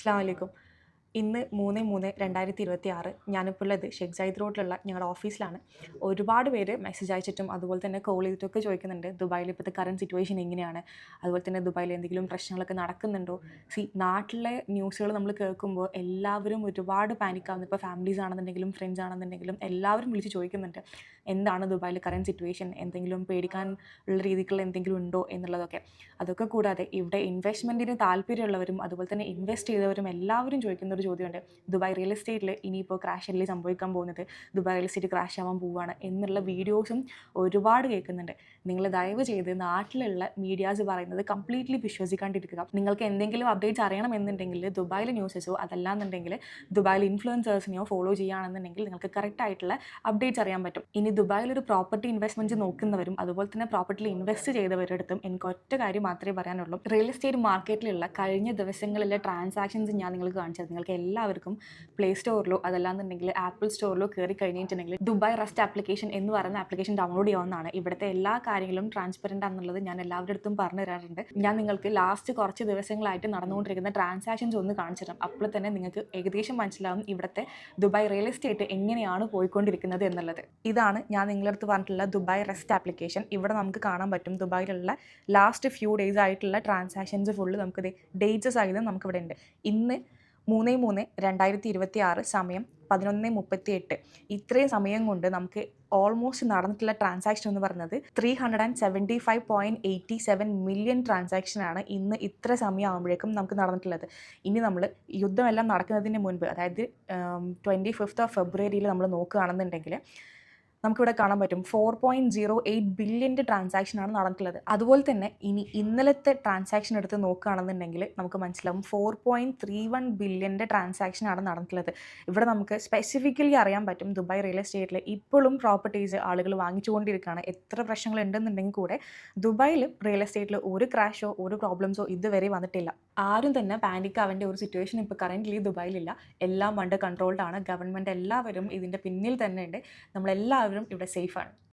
അസ്സലാമു അലൈക്കും. ഇന്ന് 3/3/2026 ഞാനിപ്പോൾ ഉള്ളത് ഷെയ്ഖ് സൈദ് റോഡിലുള്ള ഞങ്ങളുടെ ഓഫീസിലാണ്. ഒരുപാട് പേര് മെസ്സേജ് അയച്ചിട്ടും അതുപോലെ തന്നെ കോൾ ചെയ്തിട്ടൊക്കെ ചോദിക്കുന്നുണ്ട് ദുബായിൽ ഇപ്പോഴത്തെ കറണ്ട് സിറ്റുവേഷൻ എങ്ങനെയാണ്, അതുപോലെ തന്നെ ദുബായിൽ എന്തെങ്കിലും പ്രശ്നങ്ങളൊക്കെ നടക്കുന്നുണ്ടോ. നാട്ടിലെ ന്യൂസുകൾ നമ്മൾ കേൾക്കുമ്പോൾ എല്ലാവരും ഒരുപാട് പാനിക്കാവുന്നു. ഇപ്പോൾ ഫാമിലീസ് ആണെന്നുണ്ടെങ്കിലും ഫ്രണ്ട്സ് ആണെന്നുണ്ടെങ്കിലും എല്ലാവരും വിളിച്ച് ചോദിക്കുന്നുണ്ട് എന്താണ് ദുബായിൽ കറണ്ട് സിറ്റുവേഷൻ, എന്തെങ്കിലും പേടിക്കാൻ ഉള്ള രീതിക്കുള്ള എന്തെങ്കിലും ഉണ്ടോ എന്നുള്ളതൊക്കെ. അതൊക്കെ കൂടാതെ ഇവിടെ ഇൻവെസ്റ്റ്മെൻറ്റിന് താല്പര്യമുള്ളവരും അതുപോലെ തന്നെ ഇൻവെസ്റ്റ് ചെയ്തവരും എല്ലാവരും ചോദിക്കുന്ന ഒരു ചോദ്യമുണ്ട്, ദുബായ് റിയൽ എസ്റ്റേറ്റിൽ ഇനിയിപ്പോൾ ക്രാഷ് അല്ലേ സംഭവിക്കാൻ പോകുന്നത്, ദുബായ് റിയൽ എസ്റ്റേറ്റ് ക്രാഷ് ആവാൻ പോവുകയാണ് എന്നുള്ള വീഡിയോസും ഒരുപാട് കേൾക്കുന്നുണ്ട്. നിങ്ങൾ ദയവ് ചെയ്ത് നാട്ടിലുള്ള മീഡിയാസ് പറയുന്നത് കംപ്ലീറ്റ്ലി വിശ്വസിക്കാണ്ടിരിക്കുക. നിങ്ങൾക്ക് എന്തെങ്കിലും അപ്ഡേറ്റ്സ് അറിയണമെന്നുണ്ടെങ്കിൽ ദുബായിലെ ന്യൂസസോ അതല്ലാന്നുണ്ടെങ്കിൽ ദുബായിൽ ഇൻഫ്ലുവൻസേഴ്സിനെയോ ഫോളോ ചെയ്യുകയാണെന്നുണ്ടെങ്കിൽ നിങ്ങൾക്ക് കറക്റ്റ് ആയിട്ടുള്ള അപ്ഡേറ്റ്സ് അറിയാൻ പറ്റും. ഇനി ദുബായിലൊരു പ്രോപ്പർട്ടി ഇൻവെസ്റ്റ്മെൻറ്റ് നോക്കുന്നവരും അതുപോലെ തന്നെ പ്രോപ്പർട്ടിയിൽ ഇൻവെസ്റ്റ് ചെയ്തവരുടെ അടുത്തും എനിക്ക് ഒറ്റ കാര്യം മാത്രമേ പറയാനുള്ളൂ. റിയൽ എസ്റ്റേറ്റ് മാർക്കറ്റിലുള്ള കഴിഞ്ഞ ദിവസങ്ങളിലെ ട്രാൻസാക്ഷൻസ് ഞാൻ നിങ്ങൾക്ക് കാണിച്ചത്. നിങ്ങൾക്ക് എല്ലാവർക്കും പ്ലേ സ്റ്റോറിലോ അതല്ലാന്നുണ്ടെങ്കിൽ ആപ്പിൾ സ്റ്റോറിലോ കയറി കഴിഞ്ഞിട്ടുണ്ടെങ്കിൽ ദുബായ് റെസ്റ്റ് ആപ്ലിക്കേഷൻ എന്ന് പറയുന്ന ആപ്ലിക്കേഷൻ ഡൗൺലോഡ് ചെയ്യാവുന്നതാണ്. ഇവിടുത്തെ എല്ലാ കാര്യങ്ങളും ട്രാൻസ്പെറൻ്റ് ആണെന്നുള്ളത് ഞാൻ എല്ലാവരുടെ അടുത്തും പറഞ്ഞു തരാറുണ്ട്. ഞാൻ നിങ്ങൾക്ക് ലാസ്റ്റ് കുറച്ച് ദിവസങ്ങളായിട്ട് നടന്നുകൊണ്ടിരിക്കുന്ന ട്രാൻസാക്ഷൻസ് ഒന്ന് കാണിച്ചു തരാം. അപ്പോൾ തന്നെ നിങ്ങൾക്ക് ഏകദേശം മനസ്സിലാവും ഇവിടുത്തെ ദുബായ് റിയൽ എസ്റ്റേറ്റ് എങ്ങനെയാണ് പോയിക്കൊണ്ടിരിക്കുന്നത് എന്നുള്ളത്. ഇതാണ് ഞാൻ നിങ്ങളുടെ അടുത്ത് പറഞ്ഞിട്ടുള്ള ദുബായ് റെസ്റ്റ് ആപ്ലിക്കേഷൻ. ഇവിടെ നമുക്ക് കാണാൻ പറ്റും ദുബായിലുള്ള ലാസ്റ്റ് ഫ്യൂ ഡേയ്സ് ആയിട്ടുള്ള ട്രാൻസാക്ഷൻസ് ഫുള്ള് നമുക്ക് ഡേറ്റ്സ് സഹിതം നമുക്കിവിടെ ഉണ്ട്. ഇന്ന് 3/3/2026 സമയം 11:38. ഇത്രയും സമയം കൊണ്ട് നമുക്ക് ഓൾമോസ്റ്റ് നടന്നിട്ടുള്ള ട്രാൻസാക്ഷൻ എന്ന് പറയുന്നത് 375.87 മില്യൺ ട്രാൻസാക്ഷനാണ് ഇന്ന് ഇത്ര സമയം ആകുമ്പോഴേക്കും നമുക്ക് നടന്നിട്ടുള്ളത്. ഇനി നമ്മൾ യുദ്ധമെല്ലാം നടക്കുന്നതിന് മുൻപ്, അതായത് 25th ഫെബ്രുവരിയിൽ നമ്മൾ നോക്കുകയാണെന്നുണ്ടെങ്കിൽ നമുക്കിവിടെ കാണാൻ പറ്റും 4.08 ബില്യൻ്റെ ട്രാൻസാക്ഷനാണ് നടന്നിട്ടുള്ളത്. അതുപോലെ തന്നെ ഇനി ഇന്നലത്തെ ട്രാൻസാക്ഷൻ എടുത്ത് നോക്കുകയാണെന്നുണ്ടെങ്കിൽ നമുക്ക് മനസ്സിലാവും 4.31 ബില്യൻ്റെ ട്രാൻസാക്ഷനാണ് നടന്നിട്ടുള്ളത്. ഇവിടെ നമുക്ക് സ്പെസിഫിക്കലി അറിയാൻ പറ്റും ദുബായ് റിയൽ എസ്റ്റേറ്റിൽ ഇപ്പോഴും പ്രോപ്പർട്ടീസ് ആളുകൾ വാങ്ങിച്ചുകൊണ്ടിരിക്കുകയാണ്. എത്ര പ്രശ്നങ്ങൾ ഉണ്ടെന്നുണ്ടെങ്കിൽ കൂടെ ദുബായിൽ റിയൽ എസ്റ്റേറ്റിൽ ഒരു ക്രാഷോ ഒരു പ്രോബ്ലംസോ ഇതുവരെ വന്നിട്ടില്ല. ആരും തന്നെ പാനിക് ആവേണ്ട ഒരു സിറ്റുവേഷൻ ഇപ്പോൾ കറൻ്റ്ലി ദുബായിലില്ല. എല്ലാം അണ്ടർ കൺട്രോൾഡ് ആണ്. ഗവൺമെൻറ് എല്ലാവരും ഇതിൻ്റെ പിന്നിൽ തന്നെ ഉണ്ട്. നമ്മളെല്ലാവരും ഇവിടെ സേഫാണ്.